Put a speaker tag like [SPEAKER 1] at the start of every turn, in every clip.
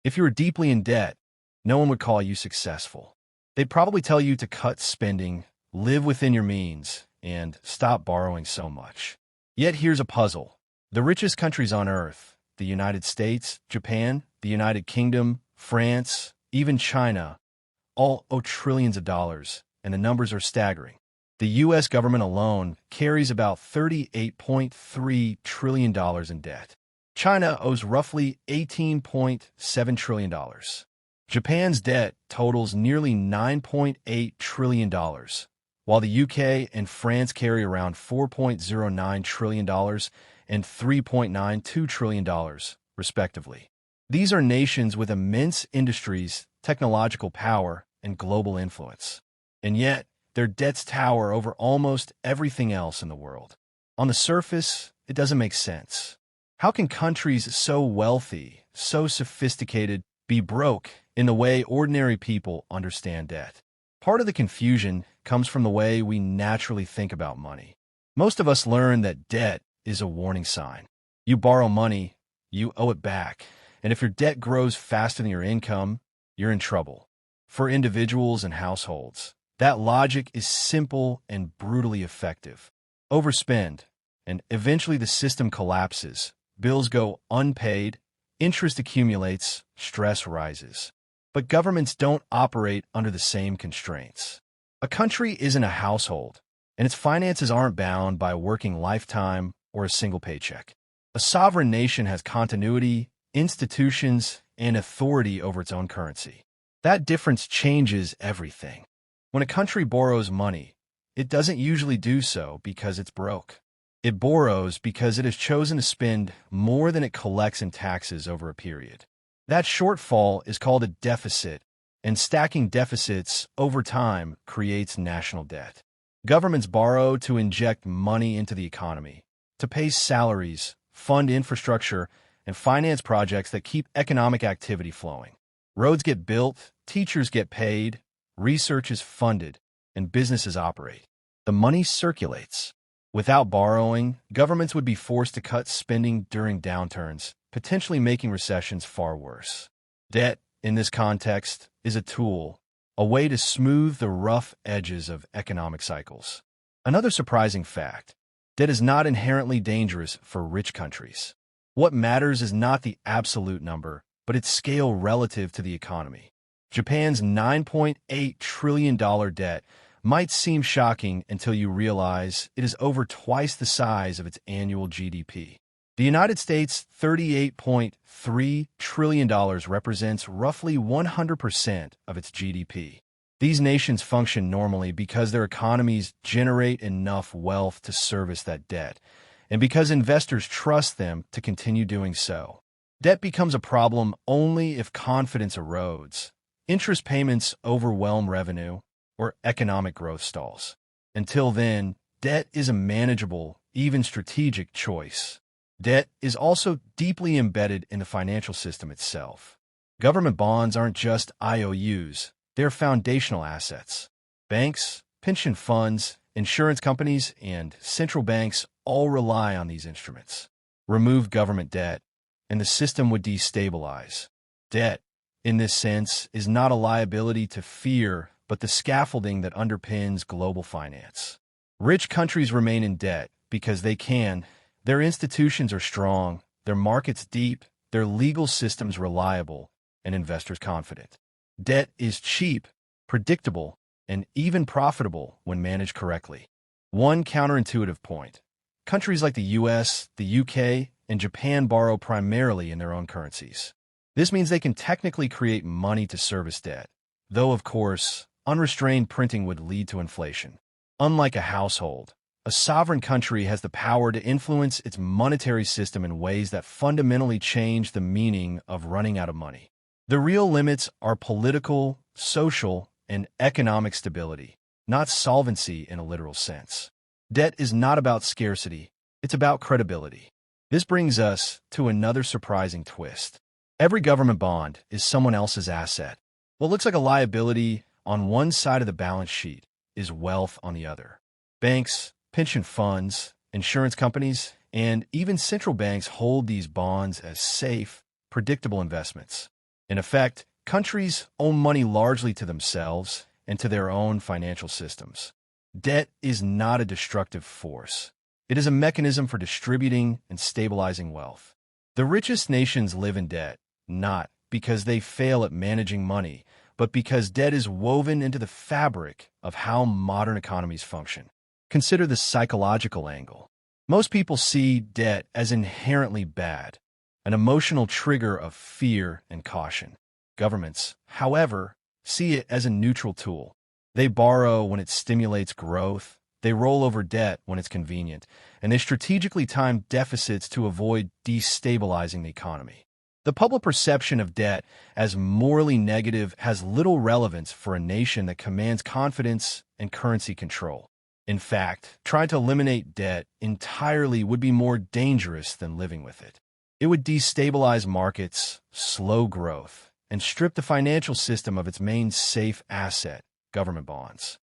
[SPEAKER 1] If you were deeply in debt, no one would call you successful. They'd probably tell you to cut spending, live within your means, and stop borrowing so much. Yet here's a puzzle. The richest countries on Earth, the United States, Japan, the United Kingdom, France, even China, all owe trillions of dollars, and the numbers are staggering. The U.S. government alone carries about $38.3 trillion in debt. China owes roughly $18.7 trillion. Japan's debt totals nearly $9.8 trillion, while the UK and France carry around $4.09 trillion and $3.92 trillion, respectively. These are nations with immense industries, technological power, and global influence. And yet, their debts tower over almost everything else in the world. On the surface, it doesn't make sense. How can countries so wealthy, so sophisticated, be broke in the way ordinary people understand debt? Part of the confusion comes from the way we naturally think about money. Most of us learn that debt is a warning sign. You borrow money, you owe it back, and if your debt grows faster than your income, you're in trouble. For individuals and households, that logic is simple and brutally effective. Overspend, and eventually the system collapses. Bills go unpaid, interest accumulates, stress rises. But governments don't operate under the same constraints. A country isn't a household, and its finances aren't bound by a working lifetime or a single paycheck. A sovereign nation has continuity, institutions, and authority over its own currency. That difference changes everything. When a country borrows money, it doesn't usually do so because it's broke. It borrows because it has chosen to spend more than it collects in taxes over a period. That shortfall is called a deficit, and stacking deficits over time creates national debt. Governments borrow to inject money into the economy, to pay salaries, fund infrastructure, and finance projects that keep economic activity flowing. Roads get built, teachers get paid, research is funded, and businesses operate. The money circulates. Without borrowing, governments would be forced to cut spending during downturns, potentially making recessions far worse. Debt, in this context, is a tool, a way to smooth the rough edges of economic cycles. Another surprising fact: debt is not inherently dangerous for rich countries. What matters is not the absolute number, but its scale relative to the economy. Japan's $9.8 trillion debt might seem shocking until you realize it is over twice the size of its annual GDP. The United States' $38.3 trillion represents roughly 100% of its GDP. These nations function normally because their economies generate enough wealth to service that debt, and because investors trust them to continue doing so. Debt becomes a problem only if confidence erodes, interest payments overwhelm revenue, or economic growth stalls. Until then, debt is a manageable, even strategic choice. Debt is also deeply embedded in the financial system itself. Government bonds aren't just IOUs, they're foundational assets. Banks, pension funds, insurance companies, and central banks all rely on these instruments. Remove government debt, and the system would destabilize. Debt, in this sense, is not a liability to fear, but the scaffolding that underpins global finance. Rich countries remain in debt because they can. Their institutions are strong, their markets deep, their legal systems reliable, and investors confident. Debt is cheap, predictable, and even profitable when managed correctly. One counterintuitive point: countries like the US, the UK, and Japan borrow primarily in their own currencies. This means they can technically create money to service debt, though, of course, unrestrained printing would lead to inflation. Unlike a household, a sovereign country has the power to influence its monetary system in ways that fundamentally change the meaning of running out of money. The real limits are political, social, and economic stability, not solvency in a literal sense. Debt is not about scarcity, it's about credibility. This brings us to another surprising twist. Every government bond is someone else's asset. What looks like a liability on one side of the balance sheet is wealth on the other. Banks, pension funds, insurance companies, and even central banks hold these bonds as safe, predictable investments. In effect, countries owe money largely to themselves and to their own financial systems. Debt is not a destructive force. It is a mechanism for distributing and stabilizing wealth. The richest nations live in debt, not because they fail at managing money, but because debt is woven into the fabric of how modern economies function. Consider the psychological angle. Most people see debt as inherently bad, an emotional trigger of fear and caution. Governments, however, see it as a neutral tool. They borrow when it stimulates growth, they roll over debt when it's convenient, and they strategically time deficits to avoid destabilizing the economy. The public perception of debt as morally negative has little relevance for a nation that commands confidence and currency control. In fact, trying to eliminate debt entirely would be more dangerous than living with it. It would destabilize markets, slow growth, and strip the financial system of its main safe asset, government bonds.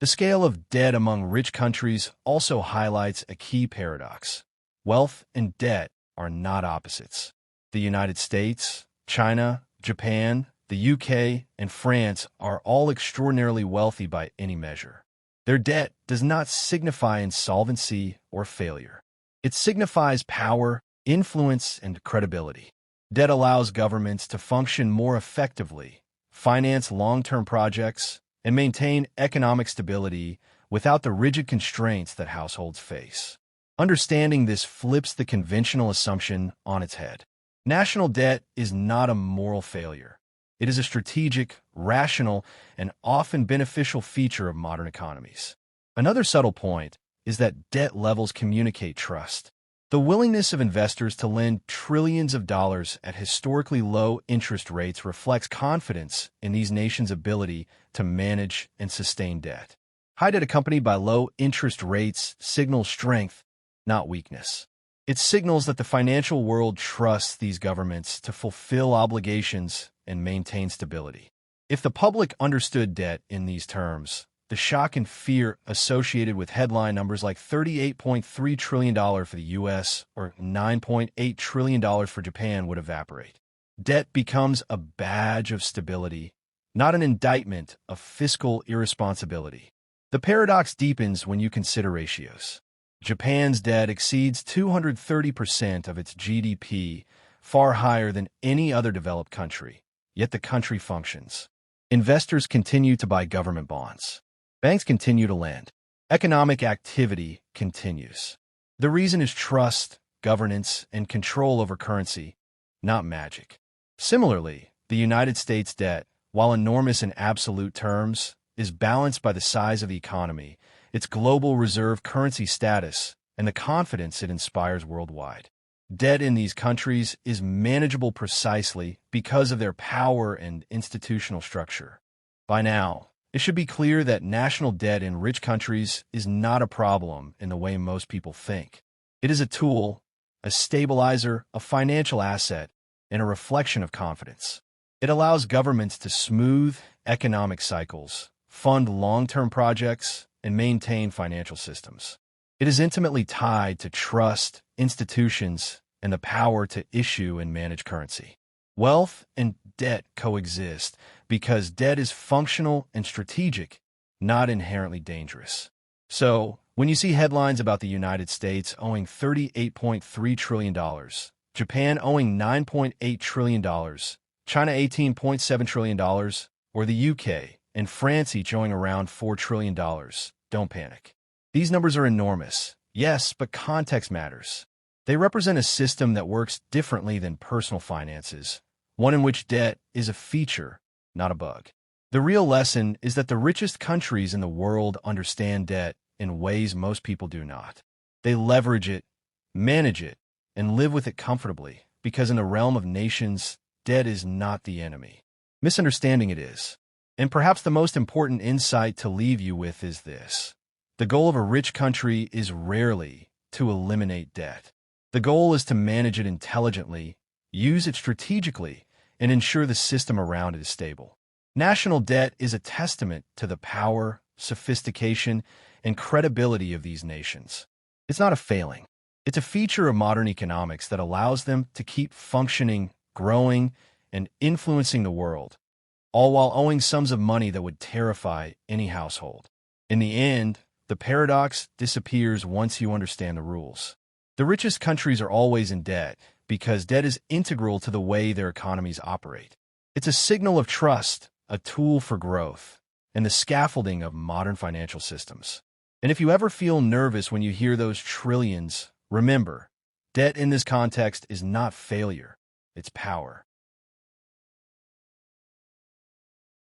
[SPEAKER 1] The scale of debt among rich countries also highlights a key paradox. Wealth and debt are not opposites. The United States, China, Japan, the UK, and France are all extraordinarily wealthy by any measure. Their debt does not signify insolvency or failure. It signifies power, influence, and credibility. Debt allows governments to function more effectively, finance long-term projects, and maintain economic stability without the rigid constraints that households face. Understanding this flips the conventional assumption on its head. National debt is not a moral failure. It is a strategic, rational, and often beneficial feature of modern economies. Another subtle point is that debt levels communicate trust. The willingness of investors to lend trillions of dollars at historically low interest rates reflects confidence in these nations' ability to manage and sustain debt. High debt accompanied by low interest rates signals strength, not weakness. It signals that the financial world trusts these governments to fulfill obligations and maintain stability. If the public understood debt in these terms, the shock and fear associated with headline numbers like $38.3 trillion for the U.S. or $9.8 trillion for Japan would evaporate. Debt becomes a badge of stability, not an indictment of fiscal irresponsibility. The paradox deepens when you consider ratios. Japan's debt exceeds 230% of its GDP, far higher than any other developed country, yet the country functions. Investors continue to buy government bonds. Banks continue to lend. Economic activity continues. The reason is trust, governance, and control over currency, not magic. Similarly, the United States debt, while enormous in absolute terms, is balanced by the size of the economy, its global reserve currency status, and the confidence it inspires worldwide. Debt in these countries is manageable precisely because of their power and institutional structure. By now, it should be clear that national debt in rich countries is not a problem in the way most people think. It is a tool, a stabilizer, a financial asset, and a reflection of confidence. It allows governments to smooth economic cycles, fund long-term projects, and maintain financial systems. It is intimately tied to trust, institutions, and the power to issue and manage currency. Wealth and debt coexist because debt is functional and strategic, not inherently dangerous. So, when you see headlines about the United States owing $38.3 trillion, Japan owing $9.8 trillion, China $18.7 trillion, or the UK and France each owing around $4 trillion, don't panic. These numbers are enormous, yes, but context matters. They represent a system that works differently than personal finances, one in which debt is a feature, not a bug. The real lesson is that the richest countries in the world understand debt in ways most people do not. They leverage it, manage it, and live with it comfortably, because in the realm of nations, debt is not the enemy. Misunderstanding it is. And perhaps the most important insight to leave you with is this. The goal of a rich country is rarely to eliminate debt. The goal is to manage it intelligently, use it strategically, and ensure the system around it is stable. National debt is a testament to the power, sophistication, and credibility of these nations. It's not a failing. It's a feature of modern economics that allows them to keep functioning, growing, and influencing the world, all while owing sums of money that would terrify any household. In the end, the paradox disappears once you understand the rules. The richest countries are always in debt because debt is integral to the way their economies operate. It's a signal of trust, a tool for growth, and the scaffolding of modern financial systems. And if you ever feel nervous when you hear those trillions, remember, debt in this context is not failure, it's power.